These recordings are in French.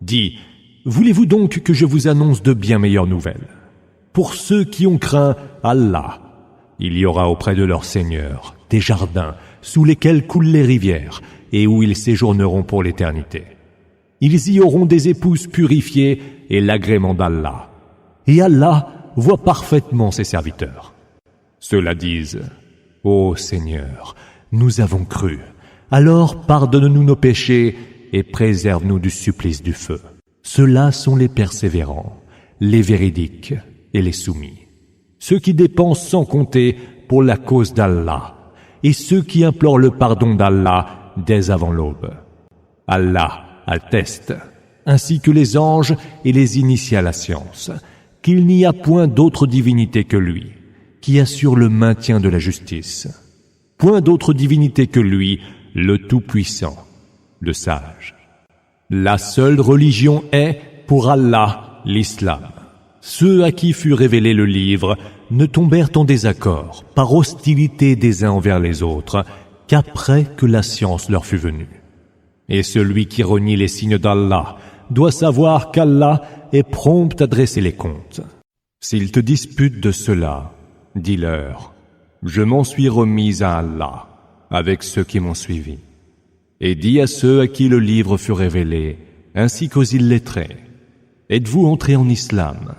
Dis, voulez-vous donc que je vous annonce de bien meilleures nouvelles? Pour ceux qui ont craint Allah, il y aura auprès de leur Seigneur des jardins sous lesquels coulent les rivières et où ils séjourneront pour l'éternité. Ils y auront des épouses purifiées et l'agrément d'Allah. Et Allah voit parfaitement ses serviteurs. Ceux-là disent, « Ô Seigneur, nous avons cru. Alors pardonne-nous nos péchés et préserve-nous du supplice du feu. » Ceux-là sont les persévérants, les véridiques et les soumis. Ceux qui dépensent sans compter pour la cause d'Allah et ceux qui implorent le pardon d'Allah dès avant l'aube. Allah atteste, ainsi que les anges et les initiés à la science, qu'il n'y a point d'autre divinité que lui, qui assure le maintien de la justice. Point d'autre divinité que lui, le Tout-Puissant, le Sage. La seule religion est, pour Allah, l'islam. Ceux à qui fut révélé le livre ne tombèrent en désaccord, par hostilité des uns envers les autres, qu'après que la science leur fut venue. Et celui qui renie les signes d'Allah doit savoir qu'Allah est prompt à dresser les comptes. S'ils te disputent de cela, dis-leur, je m'en suis remis à Allah, avec ceux qui m'ont suivi. Et dis à ceux à qui le livre fut révélé, ainsi qu'aux illettrés, êtes-vous entrés en islam?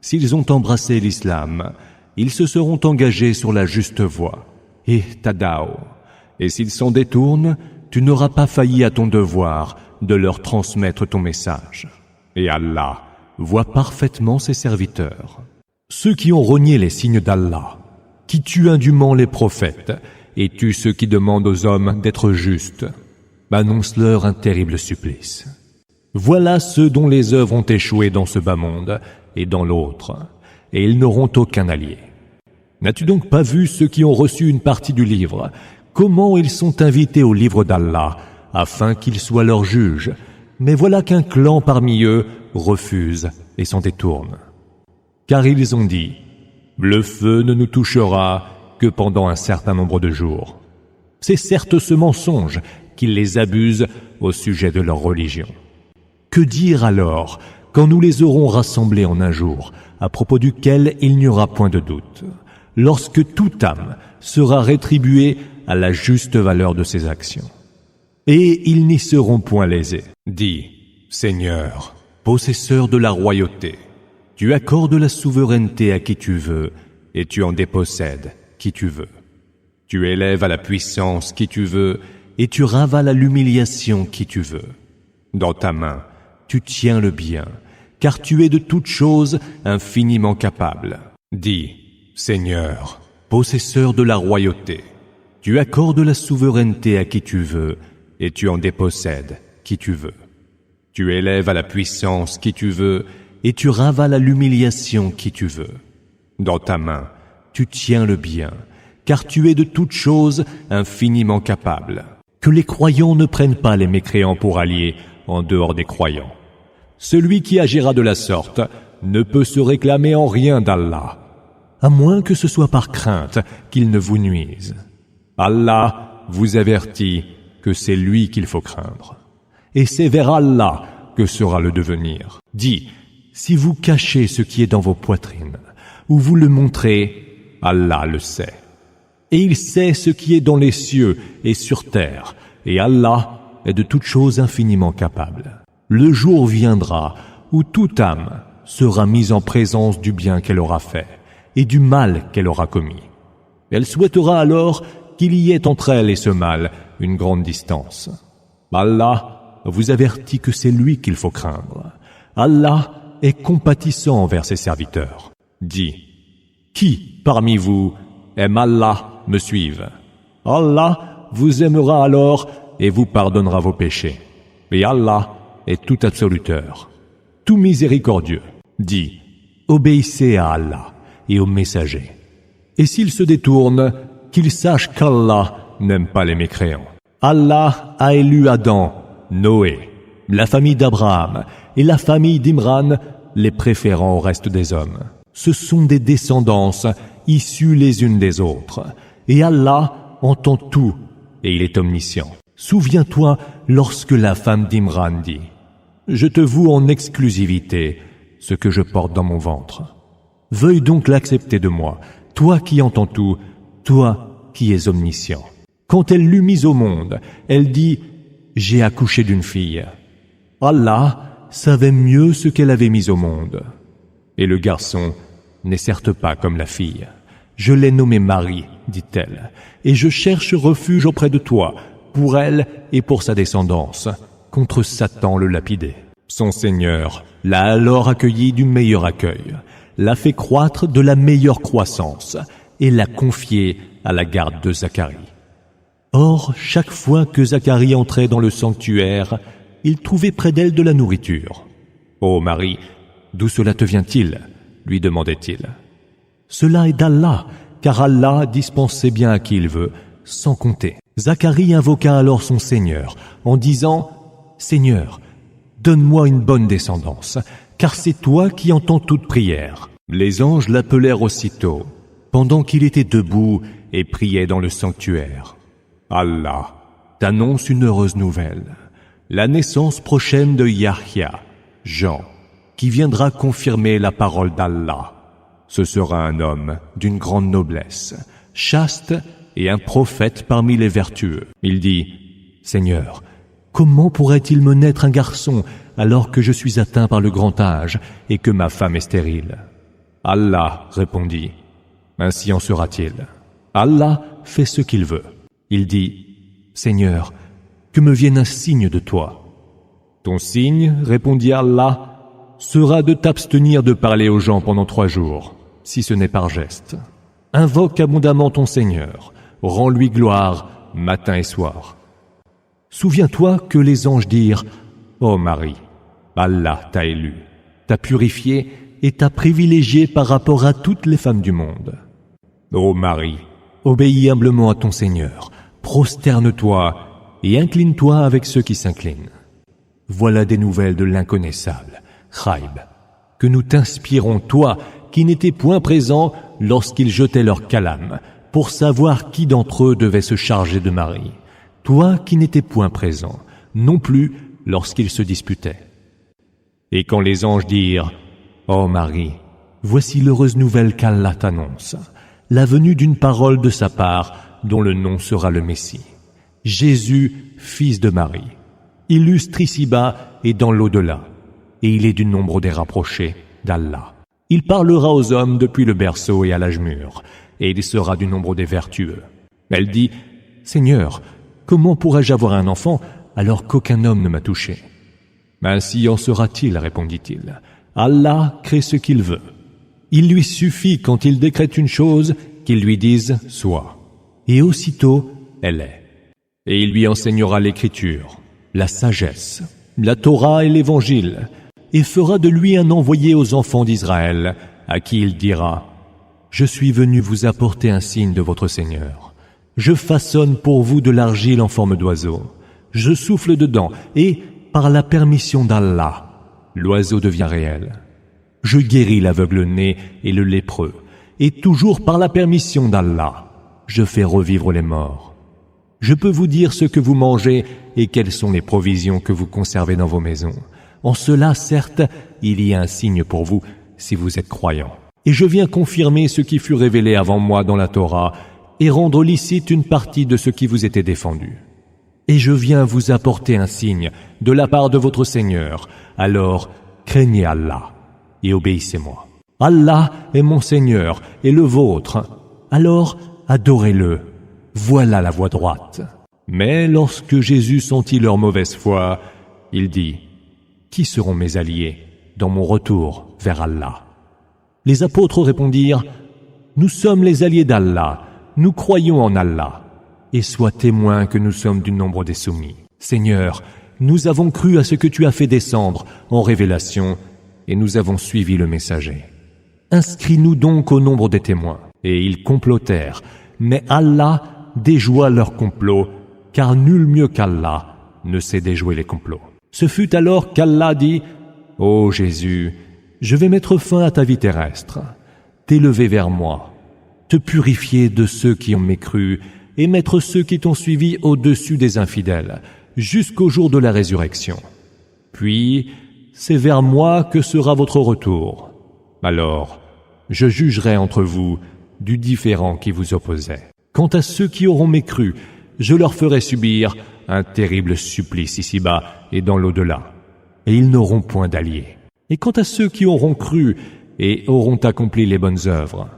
S'ils ont embrassé l'islam, ils se seront engagés sur la juste voie. Et tadao. Et s'ils s'en détournent, tu n'auras pas failli à ton devoir de leur transmettre ton message. Et Allah voit parfaitement ses serviteurs. Ceux qui ont renié les signes d'Allah, qui tuent indûment les prophètes, et tuent ceux qui demandent aux hommes d'être justes, annonce-leur un terrible supplice. Voilà ceux dont les œuvres ont échoué dans ce bas monde et dans l'autre, et ils n'auront aucun allié. N'as-tu donc pas vu ceux qui ont reçu une partie du livre, comment ils sont invités au livre d'Allah, afin qu'il soit leur juge, mais voilà qu'un clan parmi eux refuse et s'en détourne. Car ils ont dit, le feu ne nous touchera que pendant un certain nombre de jours. C'est certes ce mensonge qui les abuse au sujet de leur religion. Que dire alors quand nous les aurons rassemblés en un jour, à propos duquel il n'y aura point de doute, lorsque toute âme sera rétribuée à la juste valeur de ses actions. Et ils n'y seront point lésés. Dis, Seigneur, possesseur de la royauté, tu accordes la souveraineté à qui tu veux, et tu en dépossèdes qui tu veux. Tu élèves à la puissance qui tu veux, et tu ravales à l'humiliation qui tu veux. Dans ta main, tu tiens le bien, car tu es de toutes choses infiniment capable. Dis, Seigneur, possesseur de la royauté, tu accordes la souveraineté à qui tu veux, et tu en dépossèdes qui tu veux. Tu élèves à la puissance qui tu veux, et tu ravales à l'humiliation qui tu veux. Dans ta main, tu tiens le bien, car tu es de toutes choses infiniment capable. Que les croyants ne prennent pas les mécréants pour alliés en dehors des croyants. Celui qui agira de la sorte ne peut se réclamer en rien d'Allah, à moins que ce soit par crainte qu'il ne vous nuise. Allah vous avertit que c'est lui qu'il faut craindre. Et c'est vers Allah que sera le devenir. Dis, si vous cachez ce qui est dans vos poitrines, ou vous le montrez, Allah le sait. Et il sait ce qui est dans les cieux et sur terre, et Allah est de toutes choses infiniment capable. Le jour viendra où toute âme sera mise en présence du bien qu'elle aura fait et du mal qu'elle aura commis. Elle souhaitera alors qu'il y ait entre elle et ce mal une grande distance. Allah vous avertit que c'est lui qu'il faut craindre. Allah est compatissant envers ses serviteurs. Dis, qui parmi vous aime Allah me suive? Allah vous aimera alors et vous pardonnera vos péchés. Et Allah est tout absoluteur, tout miséricordieux. Dis, obéissez à Allah et aux messagers. Et s'ils se détournent, qu'ils sachent qu'Allah n'aime pas les mécréants. Allah a élu Adam, Noé, la famille d'Abraham et la famille d'Imran, les préférant au reste des hommes. Ce sont des descendances issues les unes des autres. Et Allah entend tout et il est omniscient. Souviens-toi lorsque la femme d'Imran dit, je te voue en exclusivité ce que je porte dans mon ventre. Veuille donc l'accepter de moi, toi qui entends tout, toi qui es omniscient. Quand elle l'eut mise au monde, elle dit « J'ai accouché d'une fille ». Allah savait mieux ce qu'elle avait mis au monde. Et le garçon n'est certes pas comme la fille. Je l'ai nommé Marie, dit-elle, et je cherche refuge auprès de toi, pour elle et pour sa descendance, contre Satan le lapidé. Son Seigneur l'a alors accueillie du meilleur accueil, l'a fait croître de la meilleure croissance, et l'a confiée à la garde de Zacharie. Or, chaque fois que Zacharie entrait dans le sanctuaire, il trouvait près d'elle de la nourriture. « Ô Marie, d'où cela te vient-il » lui demandait-il. « Cela est d'Allah, car Allah dispensait bien à qui il veut, sans compter. » Zacharie invoqua alors son Seigneur, en disant « Seigneur, donne-moi une bonne descendance, car c'est toi qui entends toute prière. » Les anges l'appelèrent aussitôt, pendant qu'il était debout et priait dans le sanctuaire. « Allah t'annonce une heureuse nouvelle, la naissance prochaine de Yahya, Jean, qui viendra confirmer la parole d'Allah. Ce sera un homme d'une grande noblesse, chaste et un prophète parmi les vertueux. » Il dit « Seigneur, comment pourrait-il me naître un garçon alors que je suis atteint par le grand âge et que ma femme est stérile ?» Allah répondit « Ainsi en sera-t-il. Allah fait ce qu'il veut. » Il dit « Seigneur, que me vienne un signe de toi. » « Ton signe, répondit Allah, sera de t'abstenir de parler aux gens pendant 3 jours, si ce n'est par geste. Invoque abondamment ton Seigneur, rends-lui gloire matin et soir. Souviens-toi que les anges dirent « Ô Marie, Allah t'a élu, t'a purifié et t'a privilégié par rapport à toutes les femmes du monde. Ô Marie, obéis humblement à ton Seigneur, prosterne-toi et incline-toi avec ceux qui s'inclinent. Voilà des nouvelles de l'inconnaissable, Khaïb, que nous t'inspirons, toi qui n'étais point présent lorsqu'ils jetaient leur calame, pour savoir qui d'entre eux devait se charger de Marie, toi qui n'étais point présent, non plus lorsqu'ils se disputaient. Et quand les anges dirent « Ô Marie, voici l'heureuse nouvelle qu'Allah t'annonce, la venue d'une parole de sa part dont le nom sera le Messie, Jésus, fils de Marie, illustre ici-bas et dans l'au-delà, et il est du nombre des rapprochés d'Allah. Il parlera aux hommes depuis le berceau et à l'âge mûr, et il sera du nombre des vertueux. » Elle dit « Seigneur, comment pourrais-je avoir un enfant alors qu'aucun homme ne m'a touché ?»« Ainsi en sera-t-il, répondit-il. Allah crée ce qu'il veut. Il lui suffit quand il décrète une chose qu'il lui dise « soit ». Et aussitôt, elle est. Et il lui enseignera l'écriture, la sagesse, la Torah et l'évangile, et fera de lui un envoyé aux enfants d'Israël, à qui il dira « Je suis venu vous apporter un signe de votre Seigneur. Je façonne pour vous de l'argile en forme d'oiseau. Je souffle dedans, et, par la permission d'Allah, l'oiseau devient réel. Je guéris l'aveugle-né et le lépreux, et toujours par la permission d'Allah, je fais revivre les morts. Je peux vous dire ce que vous mangez et quelles sont les provisions que vous conservez dans vos maisons. En cela, certes, il y a un signe pour vous si vous êtes croyants. Et je viens confirmer ce qui fut révélé avant moi dans la Torah et rendre licite une partie de ce qui vous était défendu. Et je viens vous apporter un signe de la part de votre Seigneur. Alors, craignez Allah et obéissez-moi. Allah est mon Seigneur et le vôtre. Alors, adorez-le. Voilà la voie droite. » Mais lorsque Jésus sentit leur mauvaise foi, il dit « Qui seront mes alliés dans mon retour vers Allah ?» Les apôtres répondirent « Nous sommes les alliés d'Allah, nous croyons en Allah, et sois témoin que nous sommes du nombre des soumis. Seigneur, nous avons cru à ce que tu as fait descendre en révélation, et nous avons suivi le messager. Inscris-nous donc au nombre des témoins. » Et ils complotèrent, mais Allah déjoua leur complot, car nul mieux qu'Allah ne sait déjouer les complots. Ce fut alors qu'Allah dit « Ô Jésus, je vais mettre fin à ta vie terrestre, t'élever vers moi, te purifier de ceux qui ont mécru et mettre ceux qui t'ont suivi au-dessus des infidèles, jusqu'au jour de la résurrection. Puis, c'est vers moi que sera votre retour. Alors, je jugerai entre vous du différend qui vous opposait. Quant à ceux qui auront mécru, je leur ferai subir un terrible supplice ici-bas et dans l'au-delà, et ils n'auront point d'alliés. Et quant à ceux qui auront cru et auront accompli les bonnes œuvres,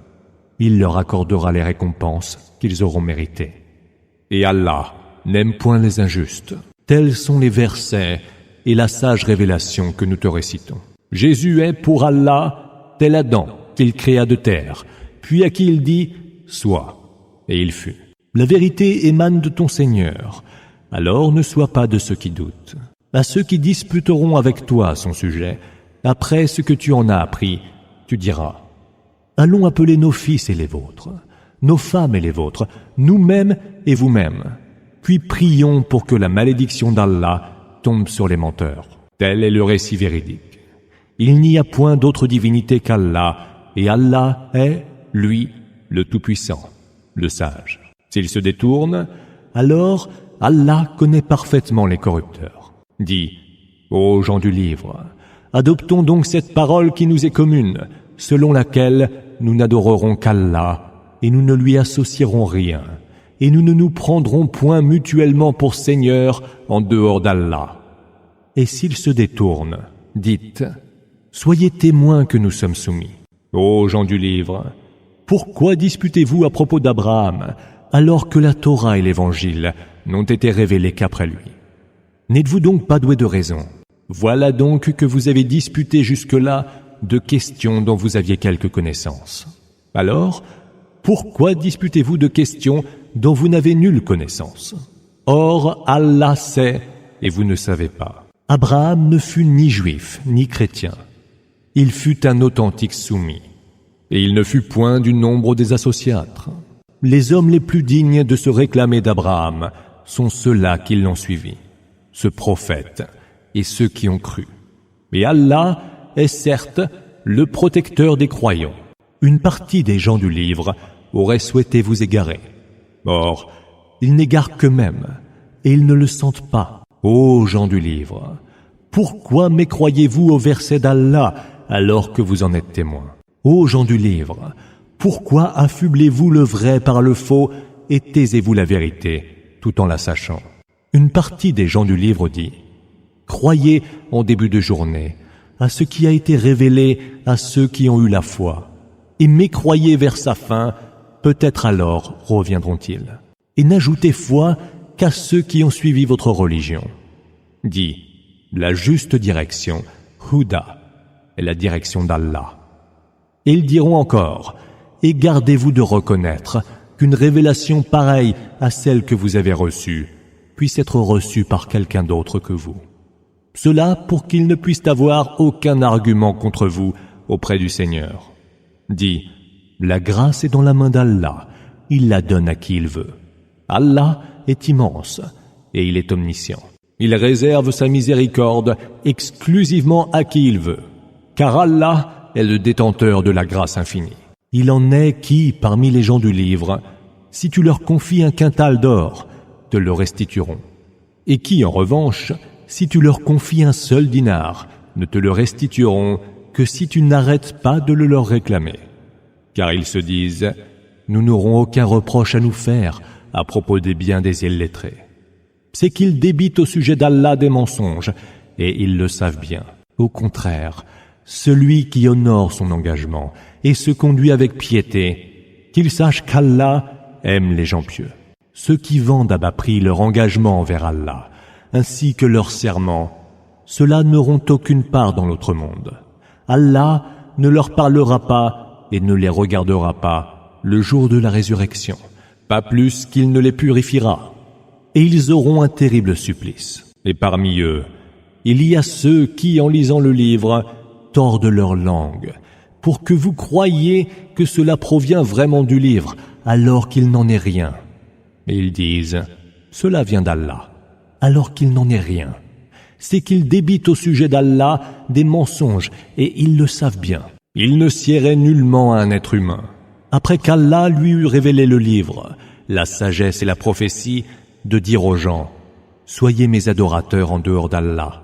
il leur accordera les récompenses qu'ils auront méritées. Et Allah n'aime point les injustes. Tels sont les versets et la sage révélation que nous te récitons. Jésus est pour Allah tel Adam qu'il créa de terre, puis à qui il dit « Sois », et il fut. La vérité émane de ton Seigneur, alors ne sois pas de ceux qui doutent. À ceux qui disputeront avec toi son sujet, après ce que tu en as appris, tu diras « Allons appeler nos fils et les vôtres, nos femmes et les vôtres, nous-mêmes et vous-mêmes, puis prions pour que la malédiction d'Allah tombe sur les menteurs. » Tel est le récit véridique. Il n'y a point d'autre divinité qu'Allah, et Allah est, lui, le Tout-Puissant, le Sage. S'ils se détournent, alors Allah connaît parfaitement les corrupteurs. Dis, ô gens du livre, adoptons donc cette parole qui nous est commune, selon laquelle nous n'adorerons qu'Allah et nous ne lui associerons rien, et nous ne nous prendrons point mutuellement pour seigneurs en dehors d'Allah. Et s'ils se détournent, dites, soyez témoins que nous sommes soumis. Ô gens du livre, pourquoi disputez-vous à propos d'Abraham, alors que la Torah et l'Évangile n'ont été révélés qu'après lui? N'êtes-vous donc pas doués de raison? Voilà donc que vous avez disputé jusque-là de questions dont vous aviez quelque connaissance. Alors, pourquoi disputez-vous de questions dont vous n'avez nulle connaissance? Or, Allah sait, et vous ne savez pas. Abraham ne fut ni juif, ni chrétien. Il fut un authentique soumis, et il ne fut point du nombre des associâtres. Les hommes les plus dignes de se réclamer d'Abraham sont ceux-là qui l'ont suivi, ce prophète et ceux qui ont cru. Et Allah est certes le protecteur des croyants. Une partie des gens du livre aurait souhaité vous égarer. Or, ils n'égarent qu'eux-mêmes, et ils ne le sentent pas. Ô gens du livre, pourquoi mécroyez-vous au verset d'Allah alors que vous en êtes témoins? Ô gens du livre, pourquoi affublez-vous le vrai par le faux et taisez-vous la vérité tout en la sachant? Une partie des gens du livre dit, croyez en début de journée à ce qui a été révélé à ceux qui ont eu la foi, et mécroyez vers sa fin, peut-être alors reviendront-ils. Et n'ajoutez foi qu'à ceux qui ont suivi votre religion. Dis, la juste direction, Huda, est la direction d'Allah. Et ils diront encore, et gardez-vous de reconnaître qu'une révélation pareille à celle que vous avez reçue puisse être reçue par quelqu'un d'autre que vous. Cela pour qu'ils ne puissent avoir aucun argument contre vous auprès du Seigneur. Dis, la grâce est dans la main d'Allah, il la donne à qui il veut. Allah est immense et il est omniscient. Il réserve sa miséricorde exclusivement à qui il veut, car Allah est le détenteur de la grâce infinie. Il en est qui, parmi les gens du livre, si tu leur confies un quintal d'or, te le restitueront, et qui, en revanche, si tu leur confies un seul dinar, ne te le restitueront que si tu n'arrêtes pas de le leur réclamer. Car ils se disent, nous n'aurons aucun reproche à nous faire à propos des biens des illettrés. C'est qu'ils débitent au sujet d'Allah des mensonges, et ils le savent bien. Au contraire, celui qui honore son engagement et se conduit avec piété, qu'il sache qu'Allah aime les gens pieux. Ceux qui vendent à bas prix leur engagement envers Allah, ainsi que leur serment, ceux-là n'auront aucune part dans l'autre monde. Allah ne leur parlera pas et ne les regardera pas le jour de la résurrection, pas plus qu'il ne les purifiera. Et ils auront un terrible supplice. Et parmi eux, il y a ceux qui, en lisant le livre, tordent leur langue, pour que vous croyiez que cela provient vraiment du livre, alors qu'il n'en est rien. Et ils disent, cela vient d'Allah, alors qu'il n'en est rien. C'est qu'ils débitent au sujet d'Allah des mensonges, et ils le savent bien. Ils ne siéraient nullement à un être humain. Après qu'Allah lui eut révélé le livre, la sagesse et la prophétie, de dire aux gens, soyez mes adorateurs en dehors d'Allah,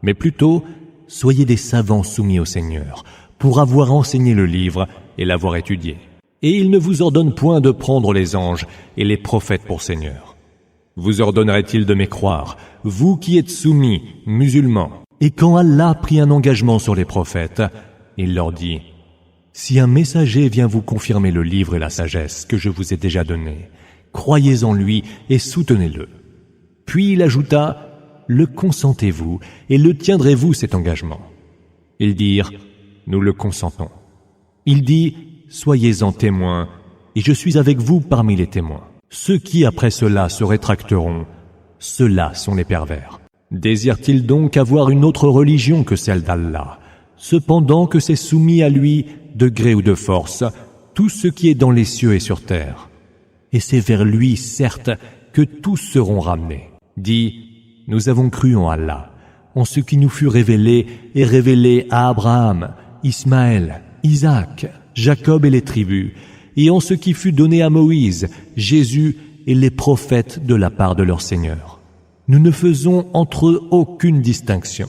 mais plutôt soyez des savants soumis au Seigneur, pour avoir enseigné le livre et l'avoir étudié. Et il ne vous ordonne point de prendre les anges et les prophètes pour seigneurs. Vous ordonnerait-il de mécroire, vous qui êtes soumis, musulmans? Et quand Allah prit un engagement sur les prophètes, il leur dit: si un messager vient vous confirmer le livre et la sagesse que je vous ai déjà donnés, croyez en lui et soutenez-le. Puis il ajouta: le consentez-vous et le tiendrez-vous cet engagement? Ils dirent: nous le consentons. Il dit: soyez-en témoins, et je suis avec vous parmi les témoins. Ceux qui après cela se rétracteront, ceux-là sont les pervers. Désire-t-il donc avoir une autre religion que celle d'Allah, cependant que c'est soumis à lui, de gré ou de force, tout ce qui est dans les cieux et sur terre? Et c'est vers lui, certes, que tous seront ramenés. Dis: nous avons cru en Allah, en ce qui nous fut révélé et révélé à Abraham, Ismaël, Isaac, Jacob et les tribus, et en ce qui fut donné à Moïse, Jésus et les prophètes de la part de leur Seigneur. Nous ne faisons entre eux aucune distinction,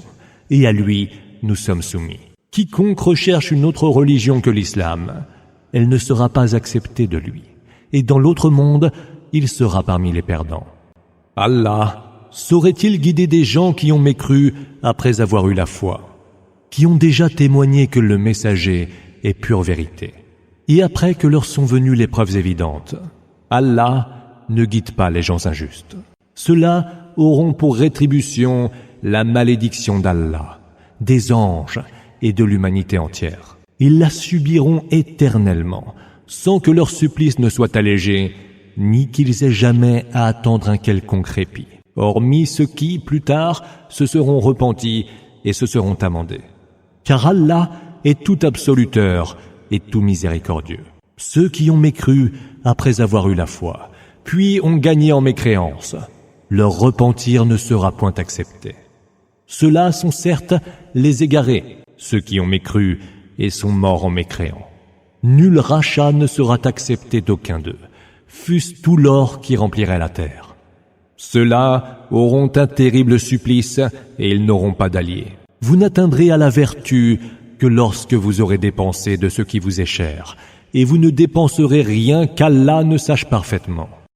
et à lui nous sommes soumis. Quiconque recherche une autre religion que l'islam, elle ne sera pas acceptée de lui, et dans l'autre monde, il sera parmi les perdants. Allah saurait-il guider des gens qui ont mécru après avoir eu la foi, qui ont déjà témoigné que le messager est pure vérité, et après que leur sont venues les preuves évidentes? Allah ne guide pas les gens injustes. Ceux-là auront pour rétribution la malédiction d'Allah, des anges et de l'humanité entière. Ils la subiront éternellement, sans que leur supplice ne soit allégé, ni qu'ils aient jamais à attendre un quelconque répit, hormis ceux qui, plus tard, se seront repentis et se seront amendés. Car Allah est tout absoluteur et tout miséricordieux. Ceux qui ont mécru après avoir eu la foi, puis ont gagné en mécréance, leur repentir ne sera point accepté. Ceux-là sont certes les égarés, ceux qui ont mécru et sont morts en mécréant. Nul rachat ne sera accepté d'aucun d'eux, fût-ce tout l'or qui remplirait la terre. Ceux-là auront un terrible supplice et ils n'auront pas d'alliés. Vous n'atteindrez à la vertu que lorsque vous aurez dépensé de ce qui vous est cher, et vous ne dépenserez rien qu'Allah ne sache parfaitement.